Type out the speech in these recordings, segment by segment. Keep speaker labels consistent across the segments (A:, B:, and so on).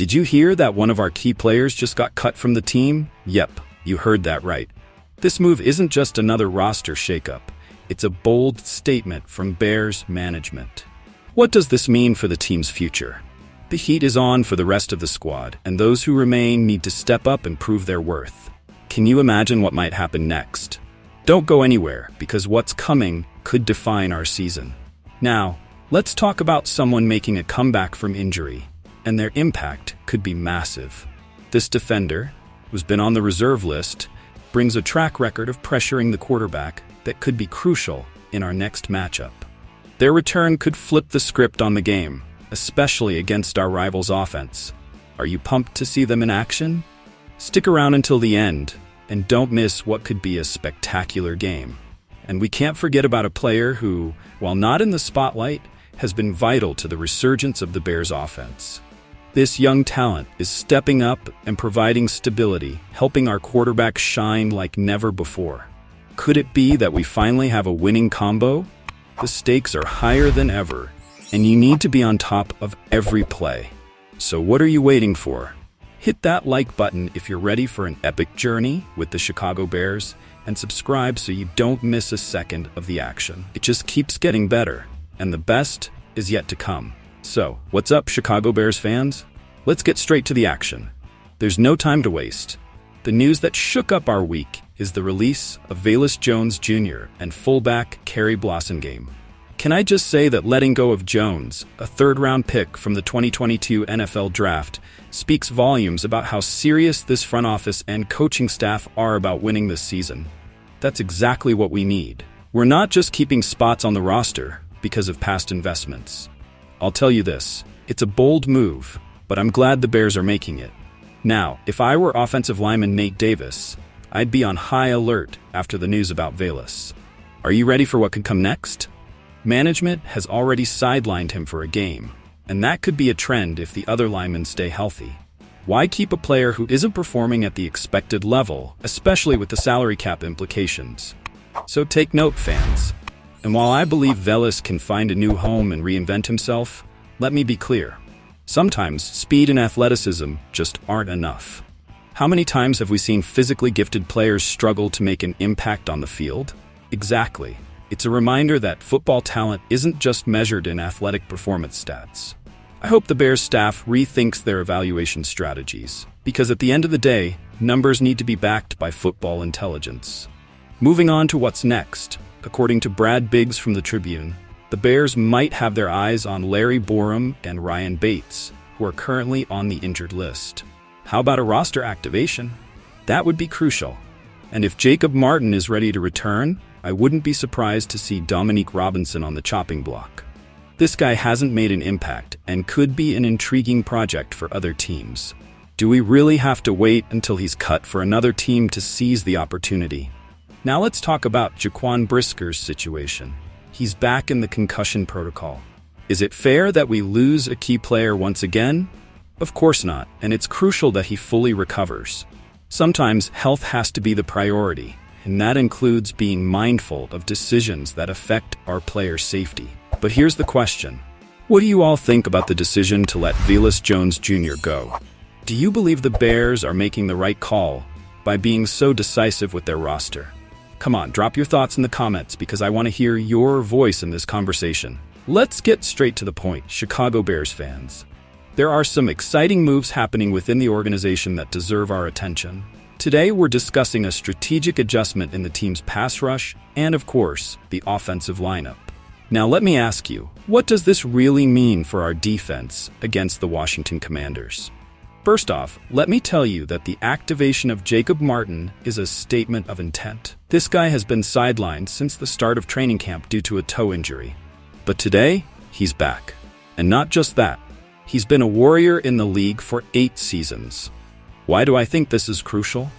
A: Did you hear that one of our key players just got cut from the team? Yep, you heard that right. This move isn't just another roster shakeup. It's a bold statement from Bears management. What does this mean for the team's future? The heat is on for the rest of the squad, and those who remain need to step up and prove their worth. Can you imagine what might happen next? Don't go anywhere, because what's coming could define our season. Now, let's talk about someone making a comeback from injury, and their impact could be massive. This defender, who's been on the reserve list, brings a track record of pressuring the quarterback that could be crucial in our next matchup. Their return could flip the script on the game, especially against our rivals' offense. Are you pumped to see them in action? Stick around until the end, and don't miss what could be a spectacular game. And we can't forget about a player who, while not in the spotlight, has been vital to the resurgence of the Bears' offense. This young talent is stepping up and providing stability, helping our quarterback shine like never before. Could it be that we finally have a winning combo? The stakes are higher than ever, and you need to be on top of every play. So what are you waiting for? Hit that like button if you're ready for an epic journey with the Chicago Bears, and subscribe so you don't miss a second of the action. It just keeps getting better, and the best is yet to come. So, what's up, Chicago Bears fans? Let's get straight to the action. There's no time to waste. The news that shook up our week is the release of Velus Jones Jr. and fullback Kerry Blossomgame. Can I just say that letting go of Jones, a third-round pick from the 2022 NFL Draft, speaks volumes about how serious this front office and coaching staff are about winning this season. That's exactly what we need. We're not just keeping spots on the roster because of past investments. I'll tell you this, it's a bold move, but I'm glad the Bears are making it. Now, if I were offensive lineman Nate Davis, I'd be on high alert after the news about Velus. Are you ready for what could come next? Management has already sidelined him for a game, and that could be a trend if the other linemen stay healthy. Why keep a player who isn't performing at the expected level, especially with the salary cap implications? So take note, fans. And while I believe Velus can find a new home and reinvent himself, let me be clear. Sometimes speed and athleticism just aren't enough. How many times have we seen physically gifted players struggle to make an impact on the field? Exactly. It's a reminder that football talent isn't just measured in athletic performance stats. I hope the Bears staff rethinks their evaluation strategies, because at the end of the day, numbers need to be backed by football intelligence. Moving on to what's next. According to Brad Biggs from the Tribune, the Bears might have their eyes on Larry Borom and Ryan Bates, who are currently on the injured list. How about a roster activation? That would be crucial. And if Jacob Martin is ready to return, I wouldn't be surprised to see Dominique Robinson on the chopping block. This guy hasn't made an impact and could be an intriguing project for other teams. Do we really have to wait until he's cut for another team to seize the opportunity? Now let's talk about Jaquan Brisker's situation. He's back in the concussion protocol. Is it fair that we lose a key player once again? Of course not, and it's crucial that he fully recovers. Sometimes health has to be the priority, and that includes being mindful of decisions that affect our players' safety. But here's the question. What do you all think about the decision to let Velus Jones Jr. go? Do you believe the Bears are making the right call by being so decisive with their roster? Come on, drop your thoughts in the comments because I want to hear your voice in this conversation. Let's get straight to the point, Chicago Bears fans. There are some exciting moves happening within the organization that deserve our attention. Today, we're discussing a strategic adjustment in the team's pass rush and, of course, the offensive lineup. Now, let me ask you, what does this really mean for our defense against the Washington Commanders? First off, let me tell you that the activation of Jacob Martin is a statement of intent. This guy has been sidelined since the start of training camp due to a toe injury. But today, he's back. And not just that, he's been a warrior in the league for 8 seasons. Why do I think this is crucial?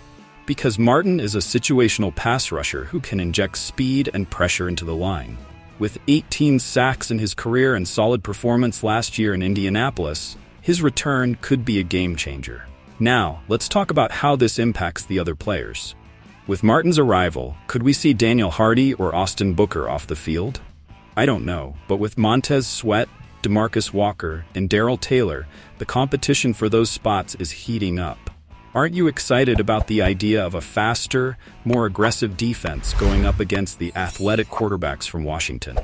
A: Because Martin is a situational pass rusher who can inject speed and pressure into the line. With 18 sacks in his career and solid performance last year in Indianapolis, his return could be a game changer. Now, let's talk about how this impacts the other players. With Martin's arrival, could we see Daniel Hardy or Austin Booker off the field? I don't know, but with Montez Sweat, DeMarcus Walker, and Darrell Taylor, the competition for those spots is heating up. Aren't you excited about the idea of a faster, more aggressive defense going up against the athletic quarterbacks from Washington?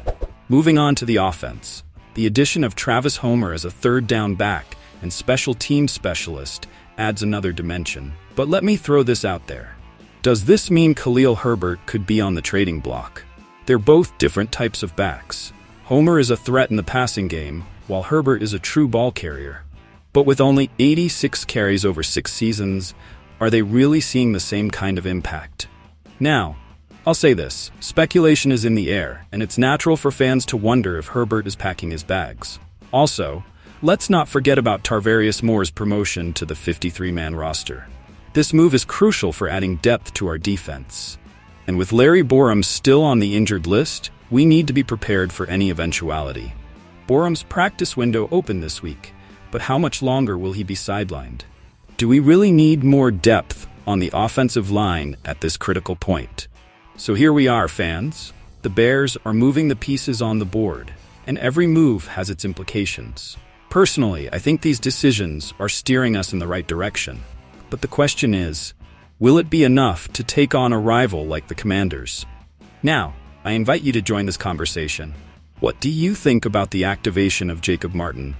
A: Moving on to the offense. The addition of Travis Homer as a third down back and special team specialist adds another dimension. But let me throw this out there. Does this mean Khalil Herbert could be on the trading block? They're both different types of backs. Homer is a threat in the passing game, while Herbert is a true ball carrier. But with only 86 carries over 6 seasons, are they really seeing the same kind of impact? Now, I'll say this, speculation is in the air, and it's natural for fans to wonder if Herbert is packing his bags. Also, let's not forget about Tarvarius Moore's promotion to the 53-man roster. This move is crucial for adding depth to our defense. And with Larry Borom still on the injured list, we need to be prepared for any eventuality. Borom's practice window opened this week, but how much longer will he be sidelined? Do we really need more depth on the offensive line at this critical point? So here we are, fans. The Bears are moving the pieces on the board, and every move has its implications. Personally, I think these decisions are steering us in the right direction. But the question is, will it be enough to take on a rival like the Commanders? Now, I invite you to join this conversation. What do you think about the activation of Jacob Martin?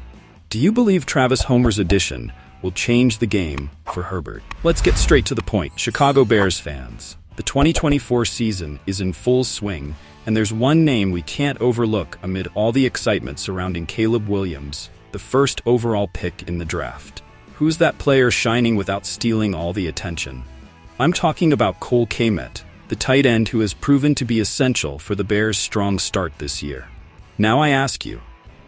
A: Do you believe Travis Homer's addition will change the game for Herbert? Let's get straight to the point. Chicago Bears fans, the 2024 season is in full swing, and there's one name we can't overlook amid all the excitement surrounding Caleb Williams, the first overall pick in the draft. Who's that player shining without stealing all the attention? I'm talking about Cole Kmet, the tight end who has proven to be essential for the Bears' strong start this year. Now I ask you,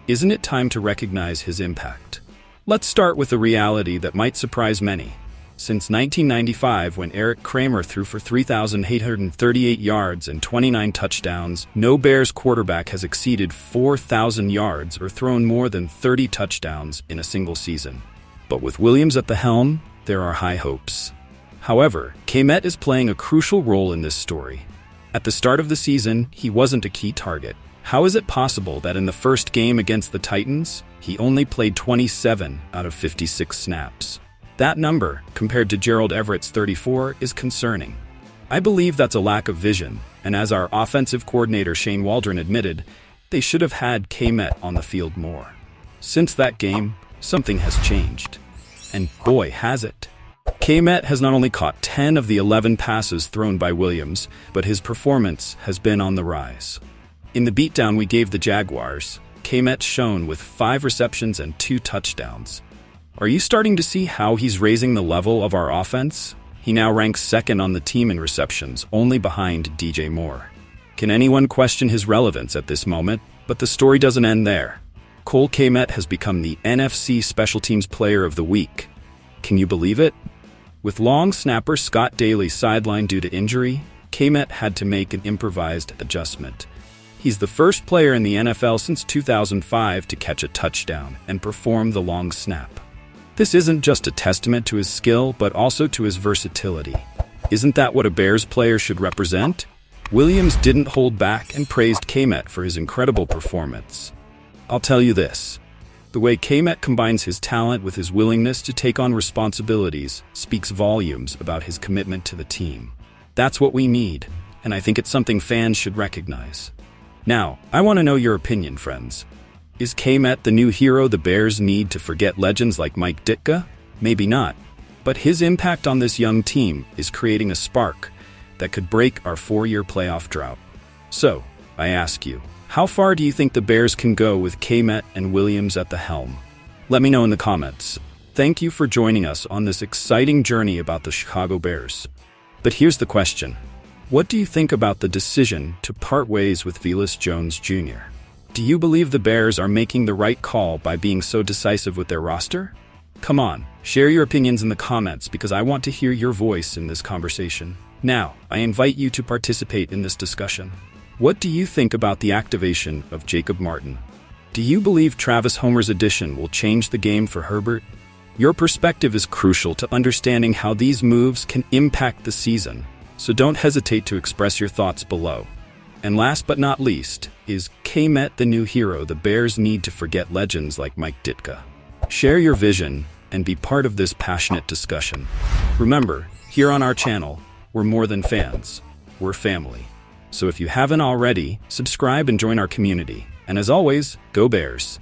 A: isn't it time to recognize his impact? Let's start with a reality that might surprise many. Since 1995, when Eric Kramer threw for 3,838 yards and 29 touchdowns, no Bears quarterback has exceeded 4,000 yards or thrown more than 30 touchdowns in a single season. But with Williams at the helm, there are high hopes. However, Kmet is playing a crucial role in this story. At the start of the season, he wasn't a key target. How is it possible that in the first game against the Titans, he only played 27 out of 56 snaps? That number, compared to Gerald Everett's 34, is concerning. I believe that's a lack of vision, and as our offensive coordinator Shane Waldron admitted, they should have had Kmet on the field more. Since that game, something has changed. And boy, has it. Kmet has not only caught 10 of the 11 passes thrown by Williams, but his performance has been on the rise. In the beatdown we gave the Jaguars, Kmet shone with 5 receptions and 2 touchdowns. Are you starting to see how he's raising the level of our offense? He now ranks second on the team in receptions, only behind DJ Moore. Can anyone question his relevance at this moment? But the story doesn't end there. Cole Kmet has become the NFC Special Teams Player of the Week. Can you believe it? With long snapper Scott Daly sidelined due to injury, Kmet had to make an improvised adjustment. He's the first player in the NFL since 2005 to catch a touchdown and perform the long snap. This isn't just a testament to his skill, but also to his versatility. Isn't that what a Bears player should represent? Williams didn't hold back and praised Kmet for his incredible performance. I'll tell you this. The way Kmet combines his talent with his willingness to take on responsibilities speaks volumes about his commitment to the team. That's what we need, and I think it's something fans should recognize. Now, I want to know your opinion, friends. Is Kmet the new hero the Bears need to forget legends like Mike Ditka? Maybe not, but his impact on this young team is creating a spark that could break our 4-year playoff drought. So, I ask you, how far do you think the Bears can go with Kmet and Williams at the helm? Let me know in the comments. Thank you for joining us on this exciting journey about the Chicago Bears. But here's the question. What do you think about the decision to part ways with Velus Jones Jr.? Do you believe the Bears are making the right call by being so decisive with their roster? Come on, share your opinions in the comments because I want to hear your voice in this conversation. Now, I invite you to participate in this discussion. What do you think about the activation of Jacob Martin? Do you believe Travis Homer's addition will change the game for Herbert? Your perspective is crucial to understanding how these moves can impact the season, so don't hesitate to express your thoughts below. And last but not least, is Kmet the new hero the Bears need to forget legends like Mike Ditka? Share your vision and be part of this passionate discussion. Remember, here on our channel, we're more than fans, we're family. So if you haven't already, subscribe and join our community. And as always, go Bears!